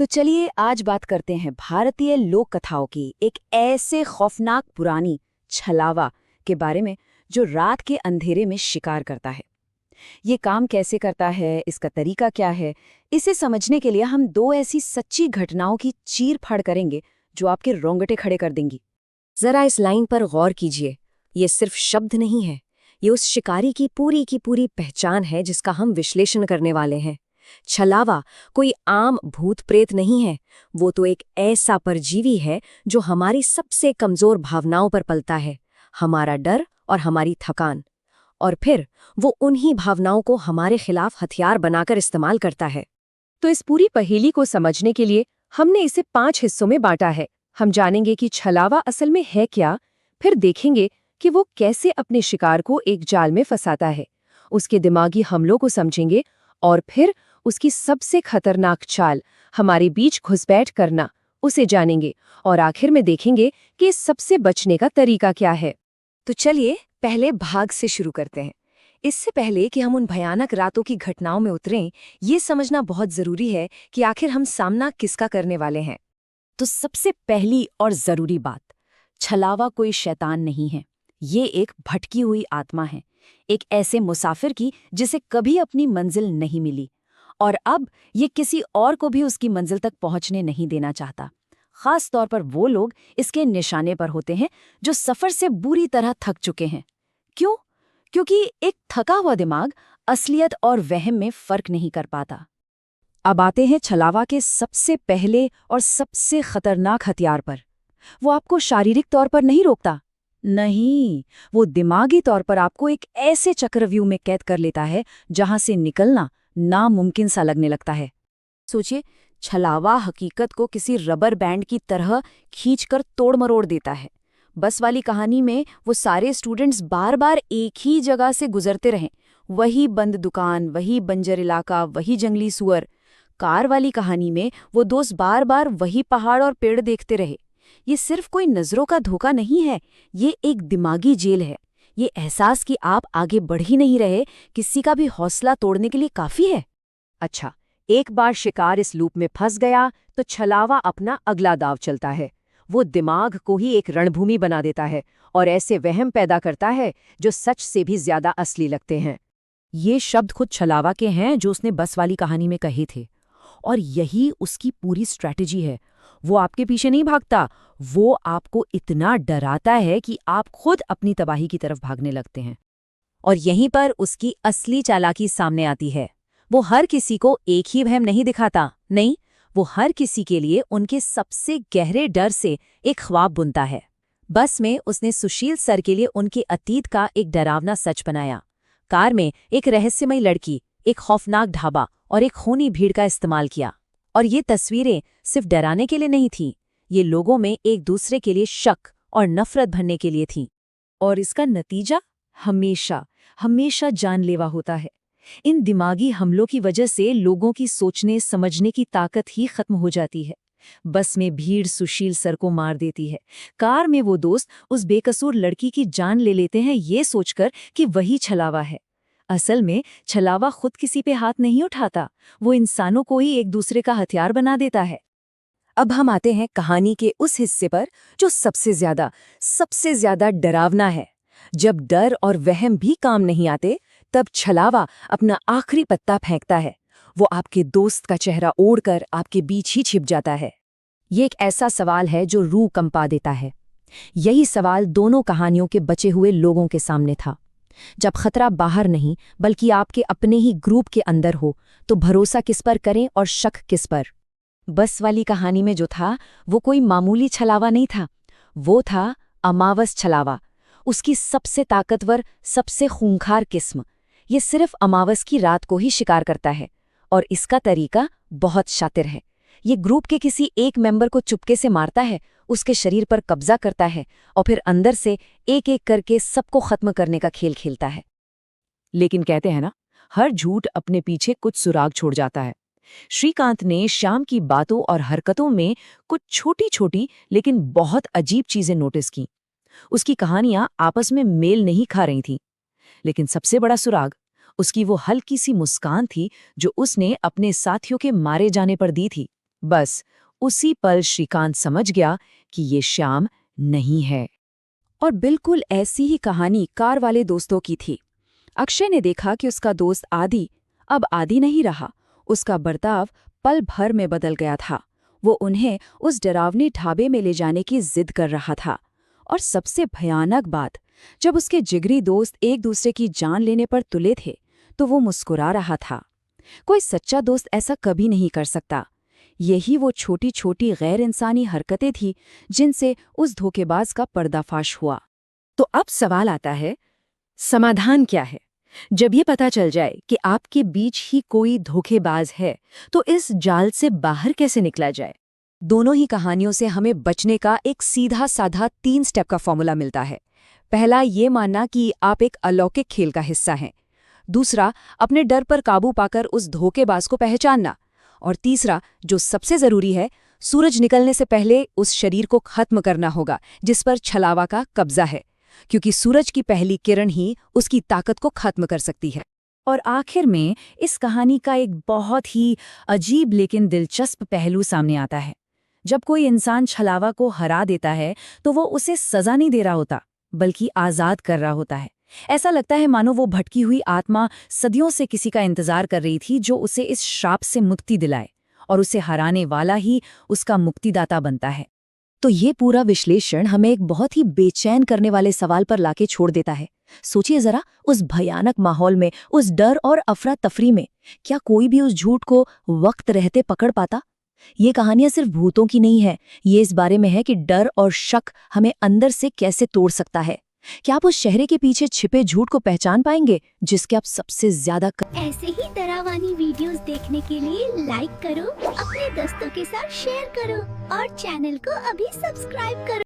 तो चलिए आज बात करते हैं भारतीय लोक कथाओं की एक ऐसे खौफनाक पुरानी छलावा के बारे में जो रात के अंधेरे में शिकार करता है। ये काम कैसे करता है, इसका तरीका क्या है, इसे समझने के लिए हम दो ऐसी सच्ची घटनाओं की चीर-फाड़ करेंगे जो आपके रोंगटे खड़े कर देंगी। जरा इस लाइन पर गौर कीजिए, ये सिर्फ शब्द नहीं है, ये उस शिकारी की पूरी पहचान है जिसका हम विश्लेषण करने वाले हैं। छलावा कोई आम भूत प्रेत नहीं है, वो तो एक ऐसा परजीवी है जो हमारी सबसे कमजोर भावनाओं पर पलता है, हमारा डर और हमारी थकान। और फिर वो उन्हीं भावनाओं को हमारे खिलाफ हथियार बनाकर इस्तेमाल करता है। तो इस पूरी पहेली को समझने के लिए हमने इसे 5 हिस्सों में बांटा है। हम जानेंगे कि छलावा असल में है क्या, फिर देखेंगे कि वो कैसे अपने शिकार को एक जाल में फंसाता है, उसके दिमागी हमलों को समझेंगे और फिर उसकी सबसे खतरनाक चाल, हमारे बीच घुसपैठ करना, उसे जानेंगे और आखिर में देखेंगे कि इस सबसे बचने का तरीका क्या है। तो चलिए पहले भाग से शुरू करते हैं। इससे पहले कि हम उन भयानक रातों की घटनाओं में उतरें, ये समझना बहुत जरूरी है कि आखिर हम सामना किसका करने वाले हैं। तो सबसे पहली और जरूरी बात, छलावा कोई शैतान नहीं है, ये एक भटकी हुई आत्मा है, एक ऐसे मुसाफिर की जिसे कभी अपनी मंजिल नहीं मिली और अब ये किसी और को भी उसकी मंजिल तक पहुंचने नहीं देना चाहता। खास तौर पर वो लोग इसके निशाने पर होते हैं जो सफर से बुरी तरह थक चुके हैं। क्यों? क्योंकि एक थका हुआ दिमाग असलियत और वहम में फर्क नहीं कर पाता। अब आते हैं छलावा के सबसे पहले और सबसे खतरनाक हथियार पर। वो आपको शारीरिक तौर पर नहीं रोकता, नहीं, वो दिमागी तौर पर आपको एक ऐसे चक्रव्यूह में कैद कर लेता है जहां से निकलना नामुमकिन सा लगने लगता है। सोचिए, छलावा हकीकत को किसी रबर बैंड की तरह खींचकर तोड़ मरोड़ देता है। बस वाली कहानी में वो सारे स्टूडेंट्स बार बार एक ही जगह से गुजरते रहें, वही बंद दुकान, वही बंजर इलाका, वही जंगली सुअर। कार वाली कहानी में वो दोस्त बार बार वही पहाड़ और पेड़ देखते रहे। ये सिर्फ कोई नजरों का धोखा नहीं है, ये एक दिमागी जेल है। ये एहसास कि आप आगे बढ़ ही नहीं रहे किसी का भी हौसला तोड़ने के लिए काफी है। अच्छा, एक बार शिकार इस लूप में फंस गया तो छलावा अपना अगला दाव चलता है। वो दिमाग को ही एक रणभूमि बना देता है और ऐसे वहम पैदा करता है जो सच से भी ज्यादा असली लगते हैं। ये शब्द खुद छलावा के हैं जो उसने बस वाली कहानी में कहे थे, और यही उसकी पूरी स्ट्रैटेजी है। वो आपके पीछे नहीं भागता, वो आपको इतना डराता है कि आप खुद अपनी तबाही की तरफ भागने लगते हैं। और यहीं पर उसकी असली चालाकी सामने आती है। वो हर किसी को एक ही वहम नहीं दिखाता, नहीं, वो हर किसी के लिए उनके सबसे गहरे डर से एक ख्वाब बुनता है। बस में उसने सुशील सर के लिए उनके अतीत का एक डरावना सच बनाया। कार में एक रहस्यमयी लड़की, एक खौफनाक ढाबा और एक खूनी भीड़ का इस्तेमाल किया। और ये तस्वीरें सिर्फ डराने के लिए नहीं थीं, ये लोगों में एक दूसरे के लिए शक और नफरत भरने के लिए थीं। और इसका नतीजा हमेशा जानलेवा होता है। इन दिमागी हमलों की वजह से लोगों की सोचने समझने की ताकत ही खत्म हो जाती है। बस में भीड़ सुशील सर को मार देती है, कार में वो दोस्त उस बेकसूर लड़की की जान ले लेते हैं ये सोचकर कि वही छलावा है। असल में छलावा खुद किसी पे हाथ नहीं उठाता, वो इंसानों को ही एक दूसरे का हथियार बना देता है। अब हम आते हैं कहानी के उस हिस्से पर जो सबसे ज्यादा डरावना है। जब डर और वहम भी काम नहीं आते, तब छलावा अपना आखिरी पत्ता फेंकता है। वो आपके दोस्त का चेहरा ओढ़कर आपके बीच ही छिप जाता है। ये एक ऐसा सवाल है जो रूह कंपा देता है। यही सवाल दोनों कहानियों के बचे हुए लोगों के सामने था। जब खतरा बाहर नहीं बल्कि आपके अपने ही ग्रुप के अंदर हो, तो भरोसा किस पर करें और शक किस पर? बस वाली कहानी में जो था वो कोई मामूली छलावा नहीं था, वो था अमावस छलावा, उसकी सबसे ताकतवर, सबसे खूंखार किस्म। ये सिर्फ अमावस की रात को ही शिकार करता है और इसका तरीका बहुत शातिर है। ये ग्रुप के किसी एक मेंबर को चुपके से मारता है, उसके शरीर पर कब्जा करता है और फिर अंदर से एक एक करके सबको खत्म करने का खेल खेलता है। लेकिन कहते हैं ना, हर झूठ अपने पीछे कुछ सुराग छोड़ जाता है। श्रीकांत ने श्याम की बातों और हरकतों में कुछ छोटी-छोटी लेकिन बहुत अजीब चीजें नोटिस की। उसकी कहानियां आपस में मेल नहीं खा रही थीं, लेकिन सबसे बड़ा सुराग उसकी वो हल्की सी मुस्कान थी जो उसने अपने साथियों के मारे जाने पर दी थी। बस उसी पल श्रीकांत समझ गया कि ये श्याम नहीं है। और बिल्कुल ऐसी ही कहानी कार वाले दोस्तों की थी। अक्षय ने देखा कि उसका दोस्त आदि अब आदि नहीं रहा। उसका बर्ताव पल भर में बदल गया था। वो उन्हें उस डरावने ढाबे में ले जाने की जिद कर रहा था। और सबसे भयानक बात, जब उसके जिगरी दोस्त एक दूसरे की जान लेने पर तुले थे तो वो मुस्कुरा रहा था। कोई सच्चा दोस्त ऐसा कभी नहीं कर सकता। यही वो छोटी छोटी गैर इंसानी हरकतें थी जिनसे उस धोखेबाज का पर्दाफाश हुआ। तो अब सवाल आता है, समाधान क्या है? जब ये पता चल जाए कि आपके बीच ही कोई धोखेबाज है, तो इस जाल से बाहर कैसे निकला जाए? दोनों ही कहानियों से हमें बचने का एक सीधा साधा 3 स्टेप का फॉर्मूला मिलता है। पहला, ये मानना कि आप एक अलौकिक खेल का हिस्सा हैं। दूसरा, अपने डर पर काबू पाकर उस धोखेबाज को पहचानना। और तीसरा, जो सबसे जरूरी है, सूरज निकलने से पहले उस शरीर को खत्म करना होगा जिस पर छलावा का कब्जा है, क्योंकि सूरज की पहली किरण ही उसकी ताकत को खत्म कर सकती है। और आखिर में इस कहानी का एक बहुत ही अजीब लेकिन दिलचस्प पहलू सामने आता है। जब कोई इंसान छलावा को हरा देता है तो वो उसे सजा नहीं दे रहा होता, बल्कि आज़ाद कर रहा होता है। ऐसा लगता है मानो वो भटकी हुई आत्मा सदियों से किसी का इंतजार कर रही थी जो उसे इस श्राप से मुक्ति दिलाए, और उसे हराने वाला ही उसका मुक्तिदाता बनता है। तो ये पूरा विश्लेषण हमें एक बहुत ही बेचैन करने वाले सवाल पर लाके छोड़ देता है। सोचिए जरा, उस भयानक माहौल में, उस डर और अफरा तफरी में, क्या कोई भी उस झूठ को वक्त रहते पकड़ पाता? ये कहानियां सिर्फ भूतों की नहीं है, ये इस बारे में है कि डर और शक हमें अंदर से कैसे तोड़ सकता है। क्या आप उस चेहरे के पीछे छिपे झूठ को पहचान पाएंगे जिसके आप सबसे ज्यादा ऐसे ही डरावनी वीडियोस देखने के लिए लाइक करो, अपने दोस्तों के साथ शेयर करो और चैनल को अभी सब्सक्राइब करो।